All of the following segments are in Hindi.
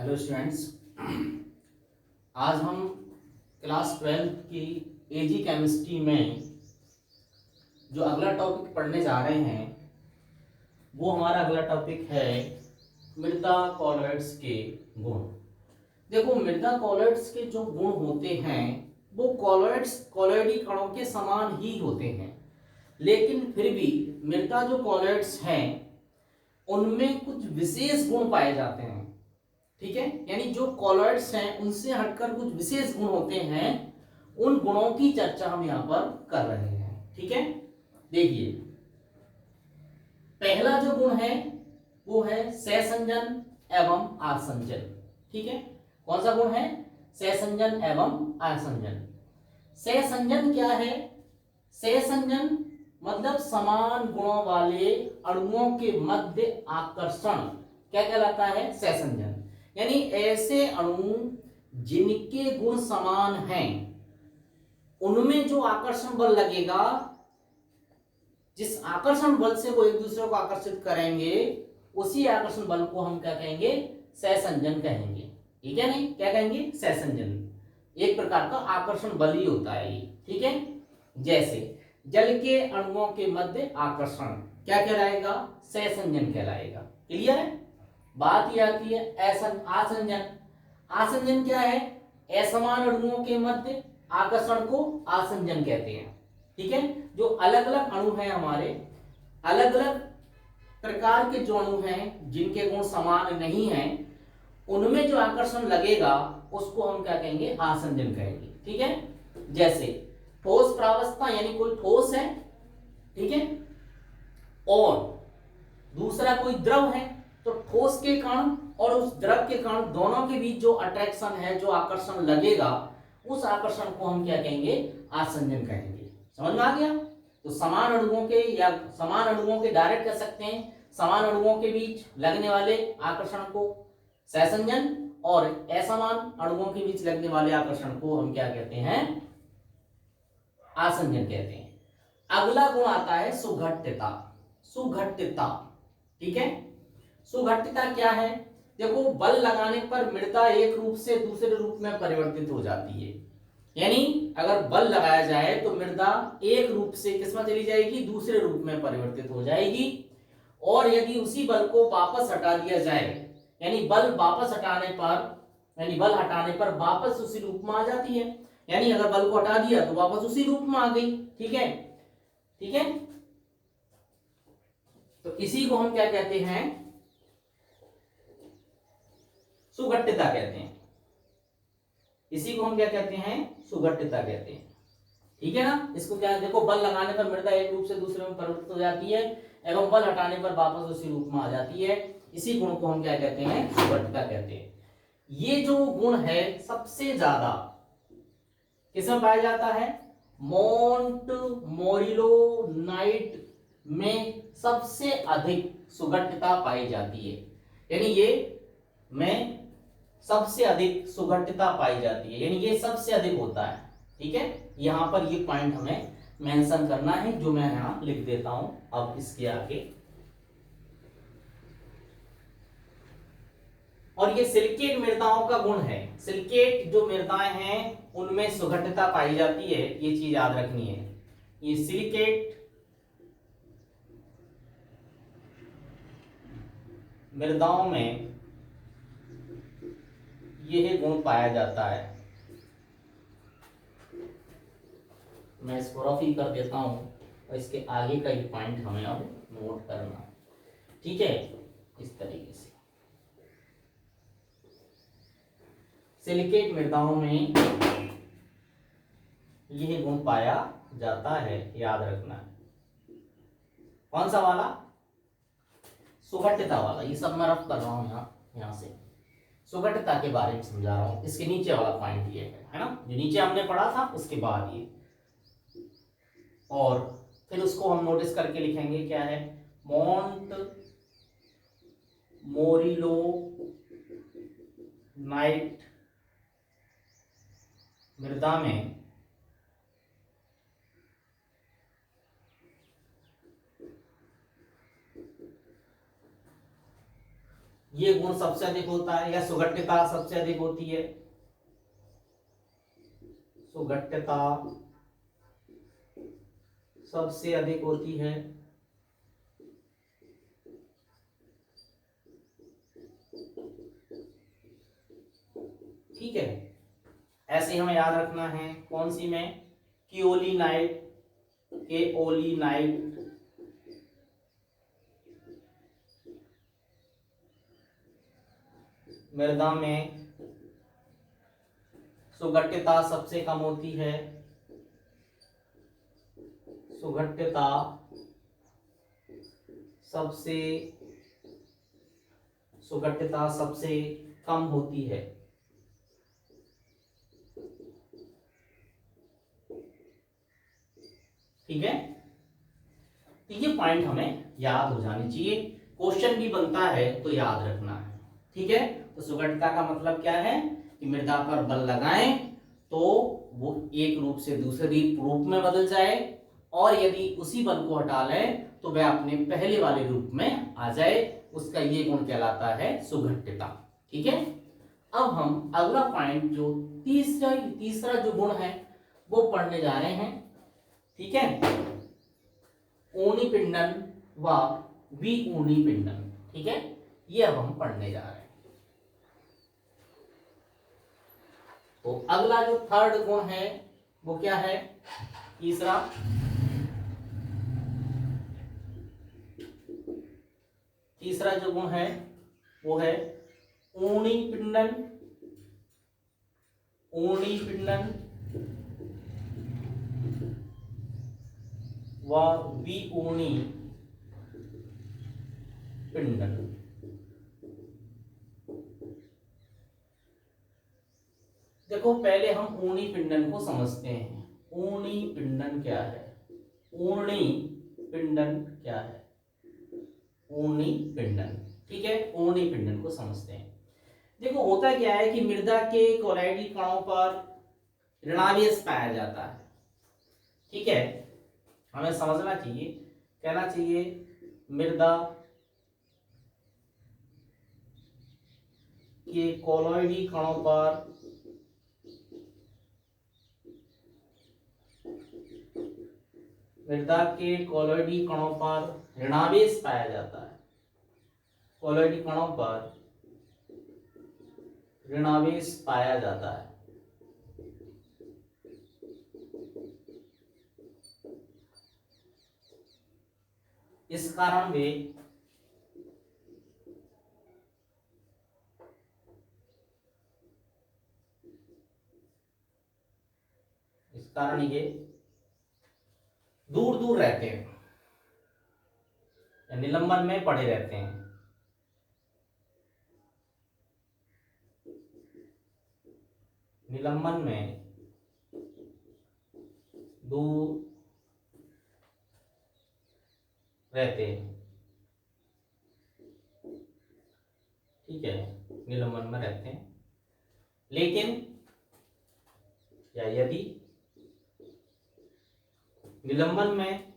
Hello students. आज हम क्लास 12 की एजी केमिस्ट्री में जो अगला टॉपिक पढ़ने जा रहे हैं वो हमारा अगला टॉपिक है मृदा कॉलॉइड्स के गुण। देखो, मृदा कॉलॉइड्स के जो गुण होते हैं वो कॉलॉइडी कणों के समान ही होते हैं, लेकिन फिर भी मृदा जो कॉलॉइड्स हैं उनमें कुछ विशेष गुण पाए जाते हैं। ठीक है, यानी जो कॉलॉइड्स हैं उनसे हटकर कुछ विशेष गुण होते हैं, उन गुणों की चर्चा हम यहां पर कर रहे हैं। ठीक है, देखिए पहला जो गुण है वो है सहसंजन एवं आसंजन। ठीक है, कौन सा गुण है? सहसंजन एवं आसंजन। सहसंजन क्या है? सहसंजन मतलब समान गुणों वाले अणुओं के मध्य आकर्षण क्या कहलाता है? सहसंजन। यानी ऐसे अणु जिनके गुण समान हैं उनमें जो आकर्षण बल लगेगा, जिस आकर्षण बल से वो एक दूसरे को आकर्षित करेंगे, उसी आकर्षण बल को हम क्या कहेंगे? सहसंजन कहेंगे। ठीक है, नहीं क्या कहेंगे? सहसंजन। एक प्रकार का आकर्षण बल ही होता है ये। ठीक है, जैसे जल के अणुओं के मध्य आकर्षण क्या कहलाएगा? सहसंजन कहलाएगा। क्लियर है? बात यह आती है आसंजन। आसंजन क्या है? असमान अणुओं के मध्य आकर्षण को आसंजन कहते हैं। ठीक है, जो अलग अलग अणु हैं हमारे, अलग अलग प्रकार के जो अणु हैं जिनके गुण समान नहीं हैं, उनमें जो आकर्षण लगेगा उसको हम क्या कहेंगे? आसंजन कहेंगे। ठीक है, जैसे ठोस प्रावस्था यानी कोई ठोस है, ठीक है, और दूसरा कोई द्रव है, तो ठोस के कारण और उस द्रव के कारण दोनों के बीच जो अट्रैक्शन है, जो आकर्षण लगेगा, उस आकर्षण को हम क्या कहेंगे? आसंजन कहेंगे। समझ में आ गया? तो समान अणुओं के या समान अणुओं के डायरेक्ट कह सकते हैं, समान अणुओं के बीच लगने वाले आकर्षण को सहसंजन, और असमान अणुओं के बीच लगने वाले आकर्षण को हम क्या कहते हैं? आसंजन कहते हैं। अगला गुण आता है सुघट्यता। सुघट्यता, ठीक है, सुघट्यता क्या है? देखो, बल लगाने पर मृदा एक रूप से दूसरे रूप में परिवर्तित हो जाती है। यानी अगर बल लगाया जाए तो मृदा एक रूप से किसमें चली जाएगी? दूसरे रूप में परिवर्तित हो जाएगी। और यदि उसी बल को वापस हटा दिया जाए, यानी बल वापस हटाने पर, यानी बल हटाने पर वापस उसी रूप में आ जाती है। यानी अगर बल को हटा दिया तो वापस उसी रूप में आ गई। ठीक है, ठीक है, तो इसी को हम क्या कहते हैं? सुघट्यता कहते हैं। इसी को हम क्या कहते हैं? सुघट्यता कहते हैं। ठीक है ना? इसको क्या, देखो, बल लगाने पर मृदा एक रूप से दूसरे में परिवर्तित हो जाती है एवं बल हटाने पर वापस उसी रूप में आ जाती है। इसी गुण को हम क्या कहते हैं? सुघट्यता कहते हैं। ये जो गुण है सबसे ज्यादा किसमें पाया जाता है? मोंट मोरिलो नाइट में सबसे अधिक सुघट्यता पाई जाती है। यानी ये में सबसे अधिक सुघट्यता पाई जाती है, यानी ये सबसे अधिक होता है। ठीक है, यहां पर ये पॉइंट हमें मेंशन करना है, जो मैं यहां लिख देता हूं अब इसके आगे। और ये सिलिकेट मृदाओं का गुण है। सिलिकेट जो मृदाएं हैं उनमें सुघट्यता पाई जाती है, ये चीज याद रखनी है। ये सिलिकेट मृदाओं में यह गुण पाया जाता है। मैं इसको रफ ही कर देता हूं और इसके आगे का ही पॉइंट हमें अब नोट करना है। ठीक है, इस तरीके से सिलिकेट मृदाओं में यह गुण पाया जाता है, याद रखना है। कौन सा वाला? सुघट्यता वाला। ये सब मैं रफ कर रहा हूं यहां से सुघट्यता के बारे में समझा रहा हूं। इसके नीचे वाला पॉइंट ये है ना, जो नीचे हमने पढ़ा था उसके बाद ये, और फिर उसको हम नोटिस करके लिखेंगे क्या है? मोंट मोरिलो नाइट मृदा में ये गुण सबसे अधिक होता है, या सुगठिता सबसे अधिक होती है, सुगठिता सबसे अधिक होती है। ठीक है, ऐसे हमें याद रखना है। कौन सी में? केओलिनाइट, केओलिनाइट मृदा में सुगठिता सबसे कम होती है, सुगठिता सबसे सुगठिता सबसे कम होती है। ठीक है, तो ये पॉइंट हमें याद हो जानी चाहिए, क्वेश्चन भी बनता है तो याद रखना है। ठीक है, तो सुगठिता का मतलब क्या है कि मृदा पर बल लगाएं तो वो एक रूप से दूसरे रूप में बदल जाए, और यदि उसी बल को हटा लें तो वह अपने पहले वाले रूप में आ जाए, उसका ये गुण कहलाता है सुगठिता। ठीक है, अब हम अगला पॉइंट जो तीसरा जो गुण है वो पढ़ने जा रहे हैं। ठीक है, ऊनी पिंडन व विऊनी पिंडन। ठीक है, ये अब हम पढ़ने जा रहे हैं। तो अगला जो थर्ड गुण है वो क्या है? तीसरा, तीसरा जो गुण है वो है ऊनी पिंडन, ऊनी पिंडन व विऊनी पिंडन। देखो, पहले हम ऊनी पिंडन को समझते हैं। ऊनी पिंडन क्या है? ऊनी पिंडन क्या है? ऊनी पिंडन। ठीक है, ऊनी पिंडन को समझते हैं। देखो, होता क्या है कि मृदा के कोलॉइडी कणों पर ऋणावेश पाया जाता है। ठीक है, हमें समझना चाहिए, कहना चाहिए मृदा के कोलॉइडी कणों पर मृदा के कोलॉइडी कणों पर ऋणावेश पाया जाता है। कोलॉइडी कणों पर ऋणावेश पाया जाता है। इस कारण वे ये दूर दूर रहते हैं, निलंबन में पड़े रहते हैं। निलंबन में दूर रहते हैं। ठीक है, निलंबन में रहते हैं, लेकिन या यदि निलंबन में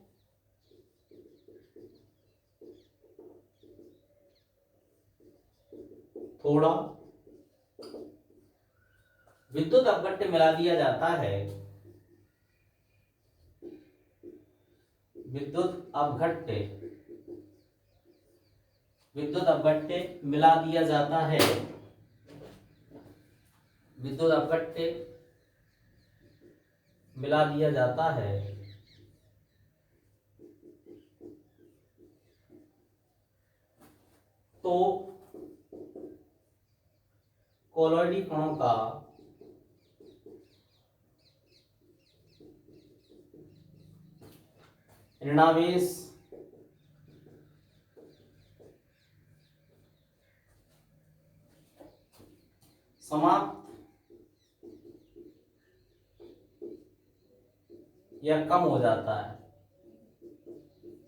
थोड़ा विद्युत अपघट्य मिला दिया जाता है, विद्युत अपघट्य मिला दिया जाता है, विद्युत अपघट्य मिला दिया जाता है, तो कोलॉइडी कणों का ऋणावेश समाप्त या कम हो जाता है।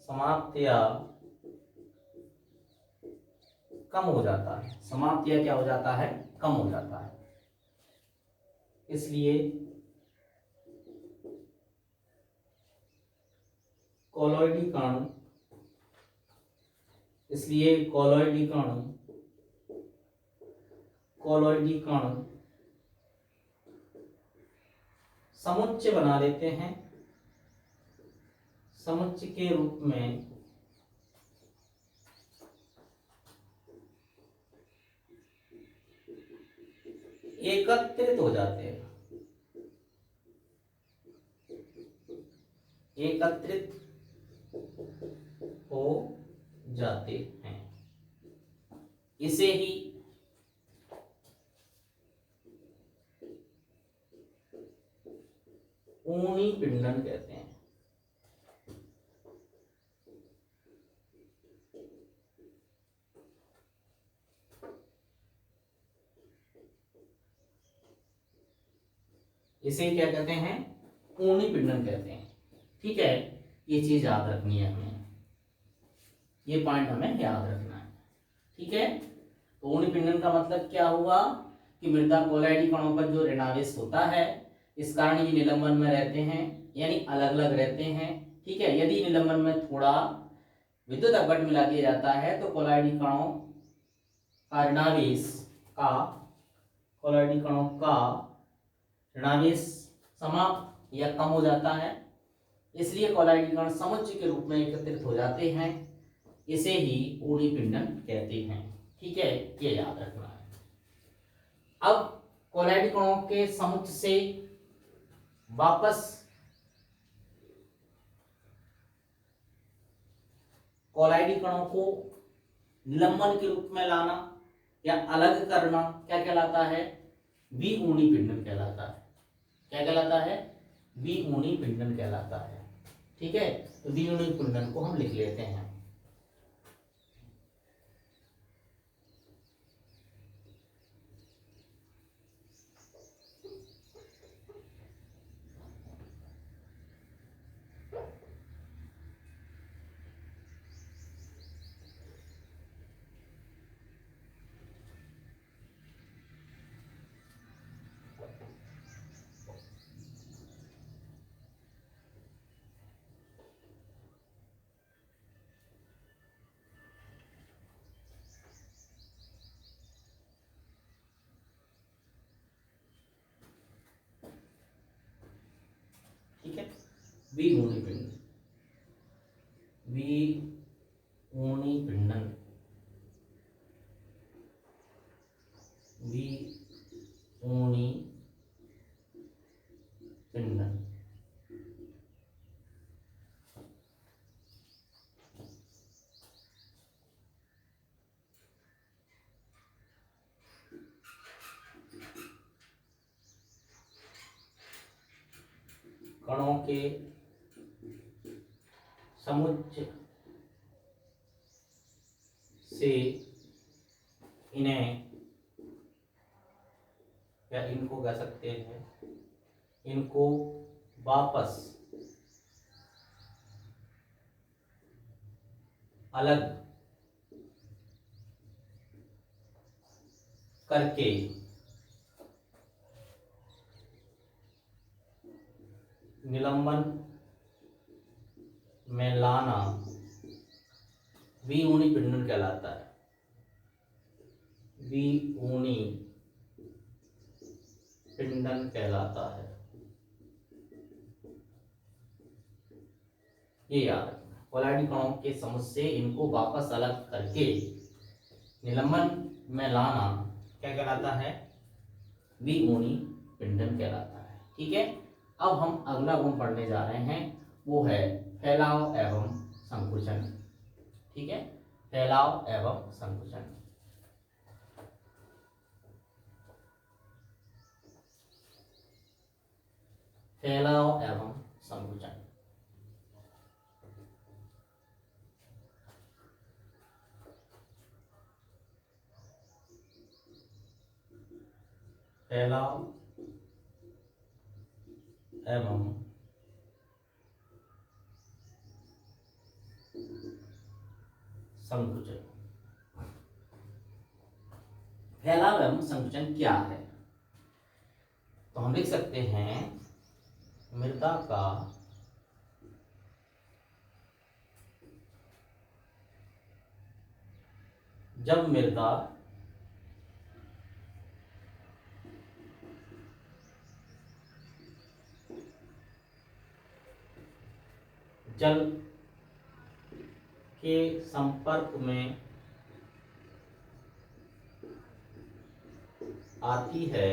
समाप्त या कम हो जाता है। समाप्त या क्या हो जाता है? कम हो जाता है। इसलिए कोलॉइडी कण कोलॉइडी कण समुच्चय बना लेते हैं, समुच्चय के रूप में एकत्रित हो जाते हैं, एकत्रित हो जाते हैं। इसे ही ऊनी पिंडन कहते हैं। इसे क्या कहते हैं? ऊनी पिंडन कहते हैं। ठीक है, ये चीज याद रखनी है हमें, ये पॉइंट हमें याद रखना है। ठीक है, तो ऊनी पिंडन का मतलब क्या हुआ कि मृदा कोलॉइडी कणों पर जो ऋणावेश होता है, इस कारण ये निलंबन में रहते हैं, यानी अलग अलग रहते हैं। ठीक है, यदि निलंबन में थोड़ा विद्युत अपघट्ट मिला दिया जाता है तो कोलॉइडी कणों का ऋणावेश का कोलॉइडी कणों का ऋणावेश समाप्त या कम हो जाता है, इसलिए कोलॉइडी कण समुच्चय के रूप में एकत्रित हो जाते हैं। इसे ही ऊनी पिंडन कहते हैं। ठीक है, ये याद रखना है। अब कोलॉइडी कणों के समुच्चय से वापस कोलॉइडी कणों को निलंबन के रूप में लाना या अलग करना क्या कहलाता है? विऊनी पिंडन कहलाता है। क्या कहलाता है? विऊनी पिंडन कहलाता है। ठीक है, तो विऊनी पिंडन को हम लिख लेते हैं। ठीक है, विऊनी पिंडन, विऊनी पिंडन, विऊनी पिंडन। कणों के समुच्चय से इन्हें या इनको कह सकते हैं, इनको वापस अलग करके निलंबन में लाना विऊनी पिंडन कहलाता है। विऊनी पिंडन कहलाता है, ये याद रखना। कोलॉइडी कणों के समुच्चय से इनको वापस अलग करके निलंबन में लाना क्या कहलाता है? विऊनी पिंडन कहलाता है। ठीक है, अब हम अगला गुण पढ़ने जा रहे हैं, वो है फैलाव एवं संकुचन। ठीक है, फैलाव एवं संकुचन। फैलाव एवं संकुचन। फैलाव एवं संकुचन। फैलाव एवं संकुचन क्या है? तो हम लिख सकते हैं, मृदा का जब मृदा जल के संपर्क में आती है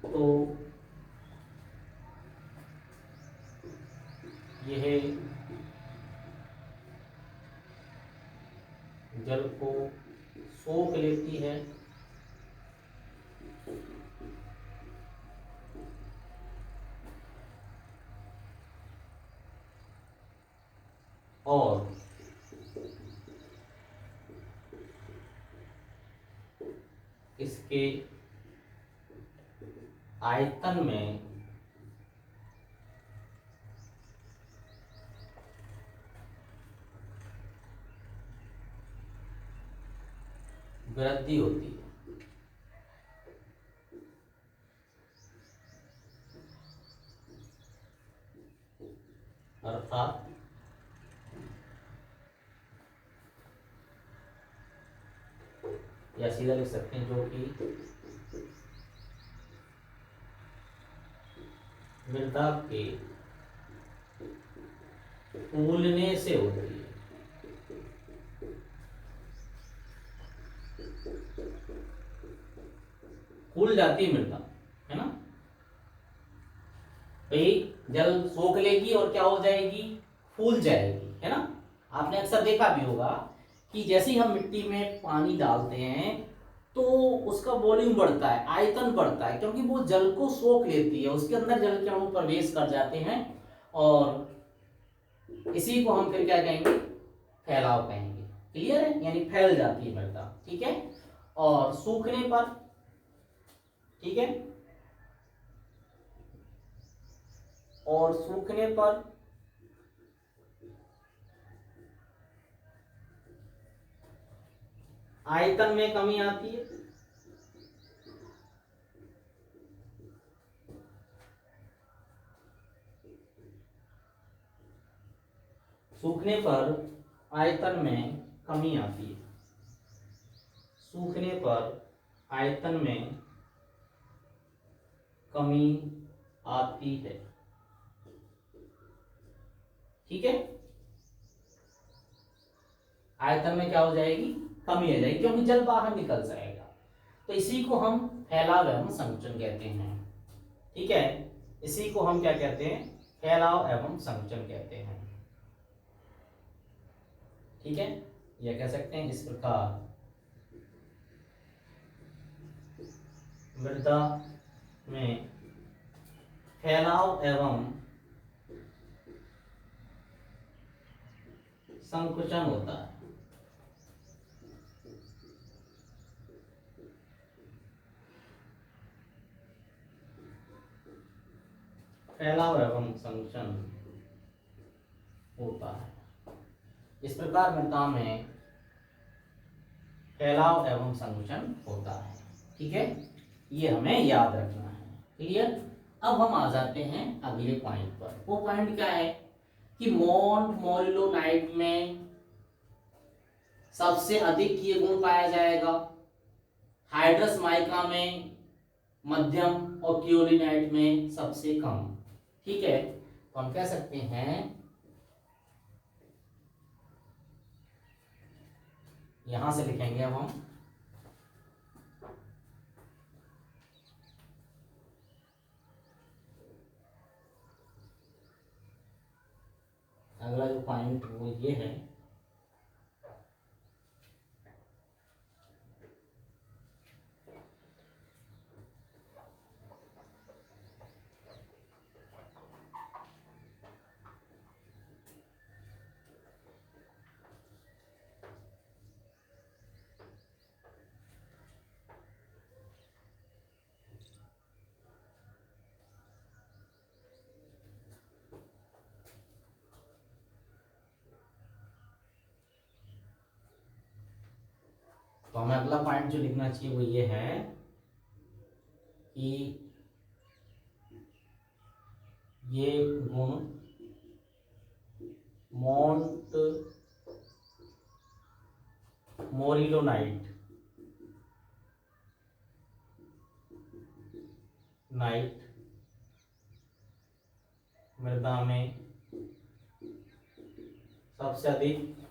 तो यह जल को सोख लेती है और इसके आयतन में वृद्धि होती है। अर्थात या सीधा लिख सकते हैं जो कि मृदा के फूलने से होती है। फूल जाती है मृदा, है ना भाई, जल सोख लेगी और क्या हो जाएगी, फूल जाएगी, है ना। आपने अक्सर देखा भी होगा कि जैसे ही हम मिट्टी में पानी डालते हैं तो उसका वॉल्यूम बढ़ता है, आयतन बढ़ता है, क्योंकि वो जल को सोख लेती है, उसके अंदर जल के अणु प्रवेश कर जाते हैं और इसी को हम फिर क्या कहेंगे, फैलाव कहेंगे। क्लियर है, यानी फैल जाती है मृदा, ठीक है। और सूखने पर, ठीक है, और सूखने पर आयतन में कमी आती है। सूखने पर आयतन में कमी आती है। सूखने पर आयतन में कमी आती है, ठीक है। आयतन में क्या हो जाएगी, कमी आ जाएगी, क्योंकि जल बाहर निकल जाएगा। तो इसी को हम फैलाव एवं संकुचन कहते हैं, ठीक है। इसी को हम क्या कहते हैं, फैलाव एवं संकुचन कहते हैं, ठीक है। यह कह सकते हैं इस प्रकार मृदा में फैलाव एवं संकुचन होता है। फैलाव एवं संकुचन होता है। इस प्रकार मृदा में फैलाव एवं संकुचन होता है, ठीक है। ये हमें याद रखना है, क्लियर। अब हम आ जाते हैं अगले पॉइंट पर। वो पॉइंट क्या है कि मोंट मोरिलोनाइट में सबसे अधिक ये गुण पाया जाएगा, हाइड्रस माइका में मध्यम और क्योलिनाइट में सबसे कम, ठीक है। तो हम कह सकते हैं, यहां से लिखेंगे अब हम अगला जो पॉइंट वो ये है तो हमें अगला पॉइंट जो लिखना चाहिए वो ये है कि ये गुण मोंट मोरिलोनाइट मृदा में सबसे अधिक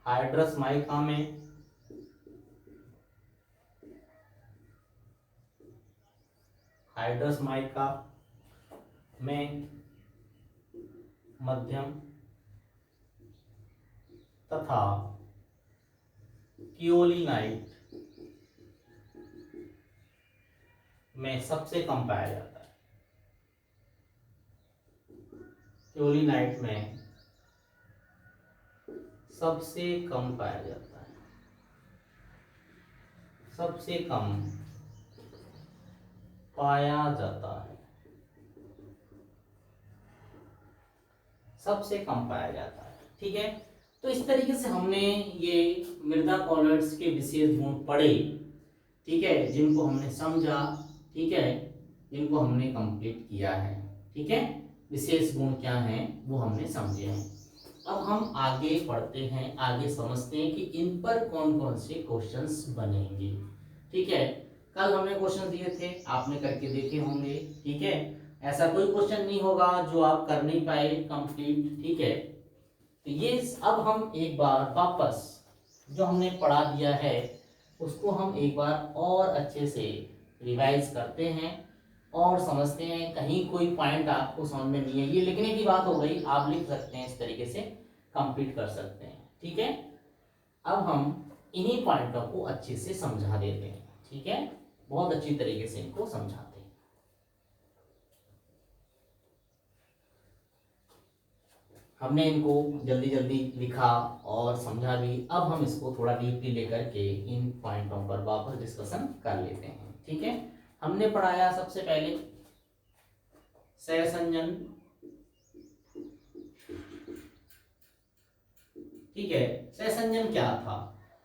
हाइड्रस माइका में हाइड्रस माइका में मध्यम तथा कियोलिनाइट में सबसे कम पाया जाता है। कियोलिनाइट में सबसे कम पाया जाता है, सबसे कम पाया जाता है, सबसे कम पाया जाता है। ठीक है, तो इस तरीके से हमने ये मृदा कॉलॉइड्स के विशेष गुण पढ़े। ठीक है, जिनको हमने समझा। ठीक है, जिनको हमने कंप्लीट किया है। ठीक है, विशेष गुण क्या हैं वो हमने समझे हैं। अब हम आगे पढ़ते हैं, आगे समझते हैं कि इन पर कौन कौन से क्वेश्चंस बनेंगे। ठीक है, कल हमने क्वेश्चन दिए थे, आपने करके देखे होंगे। ठीक है, ऐसा कोई क्वेश्चन नहीं होगा जो आप कर नहीं पाए कंप्लीट। ठीक है, तो ये अब हम एक बार वापस जो हमने पढ़ा दिया है उसको हम एक बार और अच्छे से रिवाइज करते हैं और समझते हैं। कहीं कोई पॉइंट आपको समझ में नहीं है, ये लिखने की बात हो गई, आप लिख सकते हैं, इस तरीके से कंप्लीट कर सकते हैं। ठीक है, अब हम इन्हीं पॉइंटों को अच्छे से समझा देते हैं। ठीक है, बहुत अच्छी तरीके से इनको समझाते हैं। हमने इनको जल्दी जल्दी लिखा और समझा भी। अब हम इसको थोड़ा डीपली लेकर के इन पॉइंटों पर वापस डिस्कशन कर लेते हैं। ठीक है, हमने पढ़ाया सबसे पहले सहसंजन। ठीक है, सहसंजन क्या था?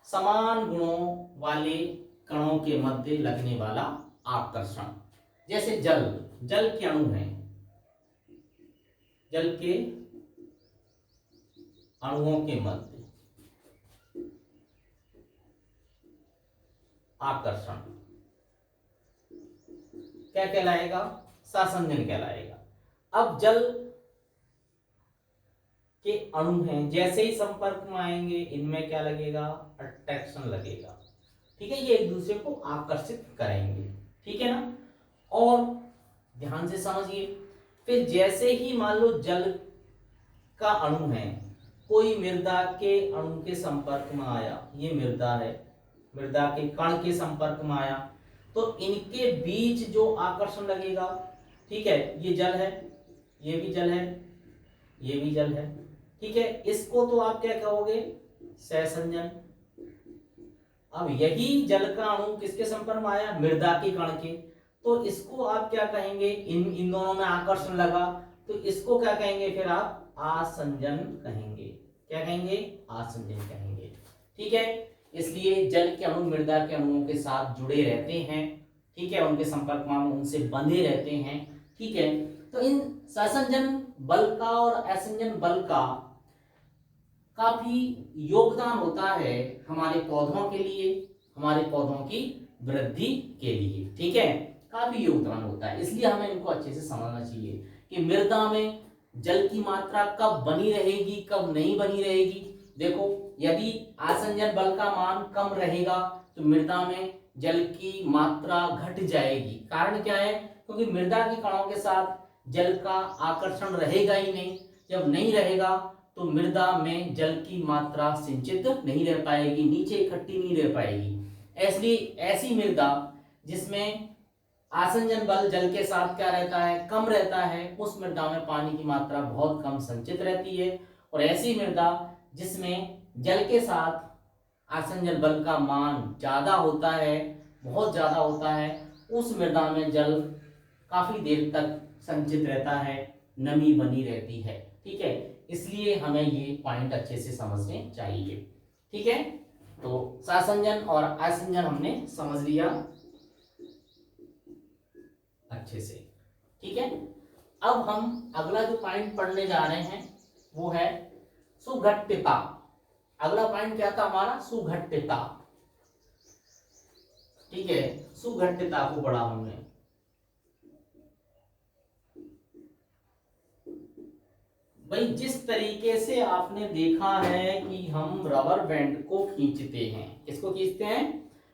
समान गुणों वाले कणों के मध्य लगने वाला आकर्षण। जैसे जल, जल के अणु हैं, जल के अणुओं के मध्य आकर्षण क्या कहलाएगा? सहसंजन कहलाएगा। अब जल के अणु हैं, जैसे ही संपर्क में आएंगे इनमें क्या लगेगा? अट्रैक्शन लगेगा। ठीक है, ये एक दूसरे को आकर्षित करेंगे। ठीक है ना? और ध्यान से समझिए, फिर जैसे ही मान लो जल का अणु है, कोई मृदा के अणु के संपर्क में आया, ये मृदा है, मृदा के कण के संपर्क में आया, तो इनके बीच जो आकर्षण लगेगा, ठीक है, ये जल है, ये भी जल है, ये भी जल है। ठीक है, इसको तो आप क्या कहोगे? सहसंजन। अब यही जल का अणु किसके संपर्क में आया? मृदा के कण के, तो इसको आप क्या कहेंगे? इन दोनों में आकर्षण लगा, तो इसको क्या कहेंगे? फिर आप आसंजन कहेंगे। क्या कहेंगे? आसंजन कहेंगे। ठीक है, इसलिए जल के अणु मृदा के अणुओं के साथ जुड़े रहते हैं। ठीक है, उनके संपर्क में, उनसे बंधे रहते हैं। ठीक है, तो इन सहसंजन बल का और असंजन बल का काफी योगदान होता है हमारे पौधों के लिए, हमारे पौधों की वृद्धि के लिए। ठीक है, काफी योगदान होता है, इसलिए हमें इनको अच्छे से समझना चाहिए कि मृदा में जल की मात्रा कब बनी रहेगी, कब नहीं बनी रहेगी। देखो, यदि आसंजन बल का मान कम रहेगा तो मृदा में जल की मात्रा घट जाएगी। कारण क्या है? क्योंकि मृदा के कणों के साथ जल का आकर्षण रहेगा ही नहीं। जब नहीं रहेगा तो मृदा में जल की मात्रा सिंचित नहीं रह पाएगी, नीचे इकट्ठी नहीं रह पाएगी। इसलिए ऐसी मृदा जिसमें आसंजन बल जल के साथ क्या रहता है? कम रहता है, उस मृदा में पानी की मात्रा बहुत कम संचित रहती है। और ऐसी मृदा जिसमें जल के साथ आसंजन बल का मान ज्यादा होता है, बहुत ज्यादा होता है, उस मृदा में जल काफी देर तक संचित रहता है, नमी बनी रहती है। ठीक है, इसलिए हमें ये पॉइंट अच्छे से समझने चाहिए। ठीक है, तो सहसंजन और असंजन हमने समझ लिया अच्छे से। ठीक है, अब हम अगला जो पॉइंट पढ़ने जा रहे हैं वो है सुघट्यता। अगला पॉइंट क्या था हमारा? सुघट्यता। ठीक है, सुघट्यता को पढ़ा हमने। भाई जिस तरीके से आपने देखा है कि हम रबर बैंड को खींचते हैं, किसको खींचते हैं?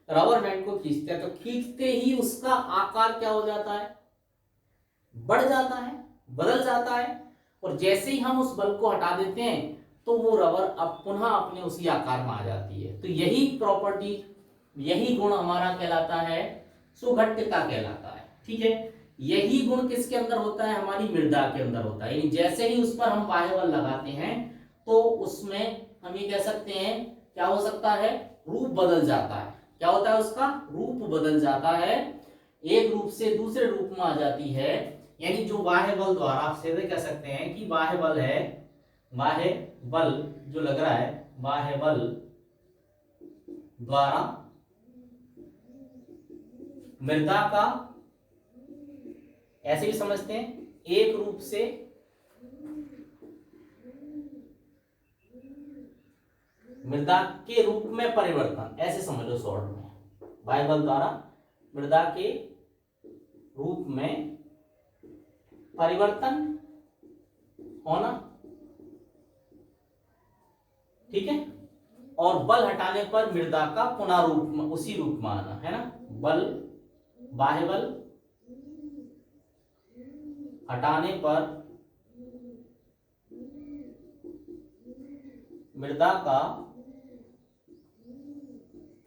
रबर बैंड को खींचते हैं, तो खींचते ही उसका आकार क्या हो जाता है? बढ़ जाता है, बदल जाता है। और जैसे ही हम उस बल को हटा देते हैं तो वो रबर अब पुनः अपने उसी आकार में आ जाती है। तो यही प्रॉपर्टी, यही गुण हमारा कहलाता है सुघट्यता कहलाता है। ठीक है, यही गुण किसके अंदर होता है? हमारी मृदा के अंदर होता है। यानी जैसे ही उस पर हम बाह्य बल लगाते हैं तो उसमें हम ये कह सकते हैं, क्या हो सकता है? रूप बदल जाता है। क्या होता है? उसका रूप बदल जाता है, एक रूप से दूसरे रूप में आ जाती है। यानी जो बाह्य बल द्वारा, आप सीधे कह सकते हैं कि बाह्य बल है, बाह्य बल जो लग रहा है, बाह्य बल द्वारा मृदा का, ऐसे भी समझते हैं, एक रूप से मृदा के रूप में परिवर्तन, ऐसे समझ लो शॉर्ट में। बाह्य बल द्वारा मृदा के रूप में परिवर्तन होना। ठीक है, और बल हटाने पर मृदा का पुनः रूप में, उसी रूप में आना, है ना? बल, बाह्य बल हटाने पर मृदा का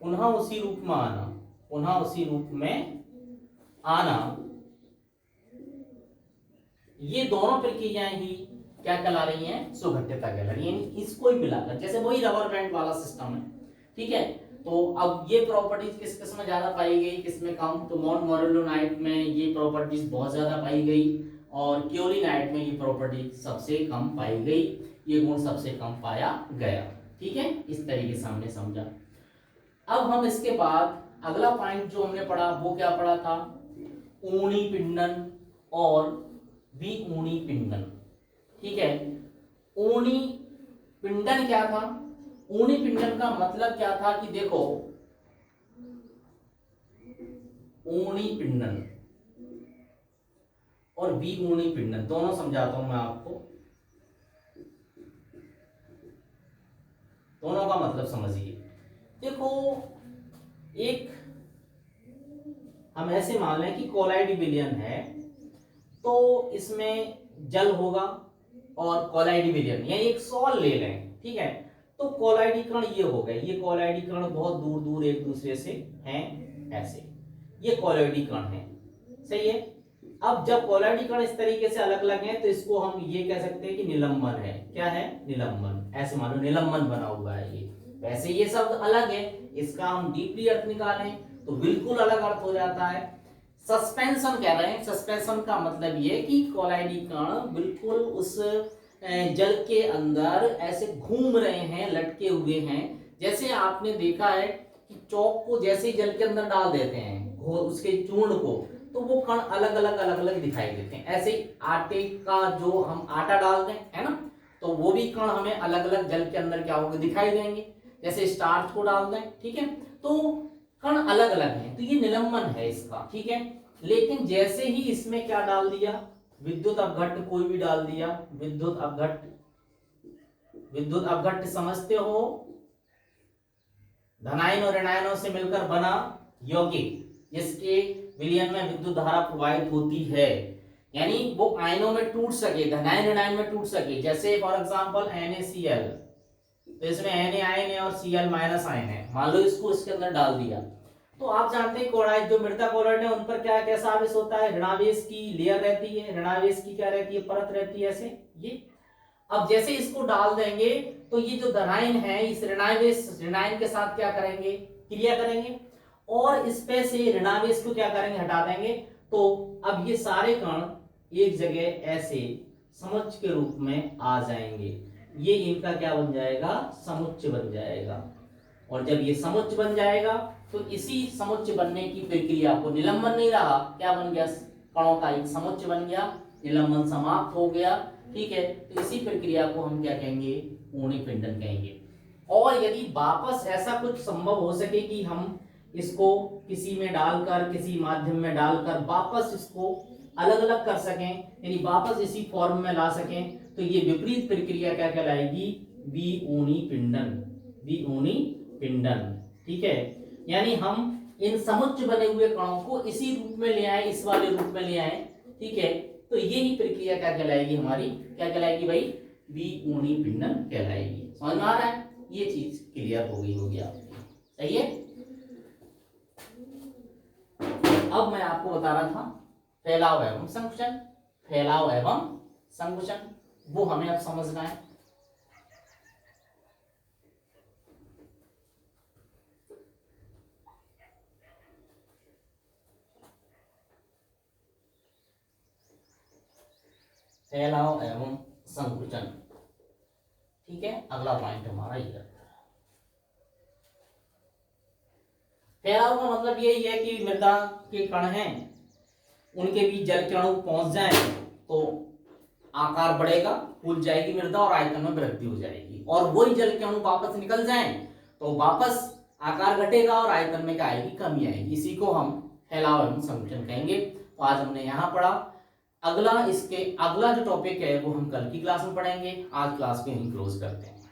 पुनः उसी रूप में आना, पुनः उसी रूप में आना, ये दोनों प्रक्रियाएं ही क्या कहला रही हैं? सुघट्यता कहला रही है। इसको ही मिलाकर, जैसे वही रबर बैंड वाला सिस्टम है। ठीक है, तो अब ये प्रॉपर्टीज किस किस में ज्यादा पाई गई, किसमें कम? तो मोनमोरिलोनाइट में ये प्रॉपर्टीज बहुत ज्यादा पाई गई और केओलिनाइट में ये प्रॉपर्टी सबसे कम पाई गई, ये गुण सबसे कम पाया गया। ठीक है, इस तरीके से हमने समझा। अब हम इसके बाद अगला पॉइंट जो हमने पढ़ा वो क्या पढ़ा था? ऊर्णी पिंडन और विऊर्णी पिंडन। ठीक है, ऊर्णी पिंडन क्या था? ऊर्णी पिंडन का मतलब क्या था कि देखो, ऊर्णी पिंडन और विऊर्णी पिंडन दोनों समझाता हूं मैं आपको, दोनों का मतलब समझिए। देखो, एक हम ऐसे मान लें कि कोलाइड विलयन है, तो इसमें जल होगा और कोलाइड विलयन, यानी एक सॉल ले लें। ठीक है, तो कोलाइडीकरण ये हो गए, ये कोलाइडीकरण बहुत दूर दूर एक दूसरे से हैं, ऐसे ये कोलाइडीकरण है। सही है। अब जब कोलाइडीकरण इस तरीके से अलग अलग हैं तो इसको हम ये कह सकते हैं कि निलंबन है। क्या है? निलंबन। ऐसे मान लो निलंबन बना हुआ है ये। वैसे ये शब्द अलग है, इसका हम डीपली अर्थ निकालें तो बिल्कुल अलग अर्थ हो जाता है। सस्पेंशन कह रहे हैं। सस्पेंशन का मतलब ये कि कोलाइडीकरण बिल्कुल उस जल के अंदर ऐसे घूम रहे हैं, लटके हुए हैं। जैसे आपने देखा है कि चौक को जैसे ही जल के अंदर डाल देते हैं, उसके चूर्ण को, तो वो कण अलग अलग दिखाई देते हैं। ऐसे ही आटे का जो हम आटा डालते हैं, है ना, तो वो भी कण हमें अलग अलग जल के अंदर क्या होगा? दिखाई देंगे। जैसे स्टार्च को डाल दें, ठीक है, तो कण अलग अलग हैं, तो ये निलंबन है इसका। ठीक है, लेकिन जैसे ही इसमें क्या डाल दिया? विद्युत अपघट्ट कोई भी डाल दिया, विद्युत अपघट्ट, विद्युत अपघट्ट समझते हो, धनायन और ऋणायनों से मिलकर बना यौगिक, जिसके विलयन में विद्युत धारा प्रवाहित होती है, यानी वो आयनों में टूट सके, धनायन ऋणायन में टूट सके। जैसे फॉर एग्जांपल NaCl, तो इसमें Na आयन है और Cl माइनस आयन है, मान लो इसको इसके अंदर डाल दिया, तो आप जानते हैं क्लोराइड, जो मृदा क्लोराइड है उन पर क्या कैसा आवेश होता है? ऋणावेश की लेयर रहती है, ऋणावेश की क्या रहती है? परत रहती है, ऐसे ये। अब जैसे इसको डाल देंगे तो ये जो धनायन है इस ऋणावेश, ऋणायन के साथ क्या करेंगे? क्रिया करेंगे और इस पे से ऋणावेश को क्या करेंगे? हटा देंगे। तो अब ये सारे कण एक जगह ऐसे समुच्च के रूप में आ जाएंगे। ये इनका क्या बन जाएगा? समुच्च बन जाएगा। और जब ये समुच्च बन जाएगा तो इसी समुच्च बनने की प्रक्रिया को, निलंबन नहीं रहा, क्या बन गया? कणों का एक समुच्च बन गया, निलंबन समाप्त हो गया। ठीक है, तो इसी प्रक्रिया को हम क्या कहेंगे, ऊर्णी पिंडन कहेंगे। और यदि वापस ऐसा कुछ संभव हो सके कि हम इसको किसी में डालकर, किसी माध्यम में डालकर वापस इसको अलग अलग कर सकें, यानी वापस इसी फॉर्म में ला सकें, तो ये विपरीत प्रक्रिया क्या कहलाएगी, विऊर्णी पिंडन, विऊर्णी पिंडन। ठीक है, यानी हम इन समुच्च बने हुए कणों को इसी रूप में ले आए, इस वाले रूप में ले आए। ठीक है, तो यही प्रक्रिया क्या कहलाएगी हमारी, क्या कहलाएगी भाई, विऊर्णी पिंडन कहलाएगी। समझ में आ रहा है, ये चीज क्लियर हो गई होगी आपकी, सही है। अब मैं आपको बता रहा था फैलाव एवं संकुचन, फैलाव एवं संकुचन, वो हमें अब समझना है। फैलाव एवं संकुचन, ठीक है, अगला पॉइंट हमारा ये है। फैलाव का मतलब यही है कि मृदा के कण हैं, उनके बीच जल के अणु पहुंच जाए तो आकार बढ़ेगा, फूल जाएगी मृदा और आयतन में वृद्धि हो जाएगी, और वही जल के अणु वापस निकल जाए तो वापस आकार घटेगा और आयतन में क्या आएगी, कमी आएगी। इसी को हम फैलाव एवं संकुचन कहेंगे। तो आज हमने यहाँ पढ़ा, अगला जो टॉपिक है वो हम कल की क्लास में पढ़ेंगे। आज क्लास को यहीं क्लोज करते हैं।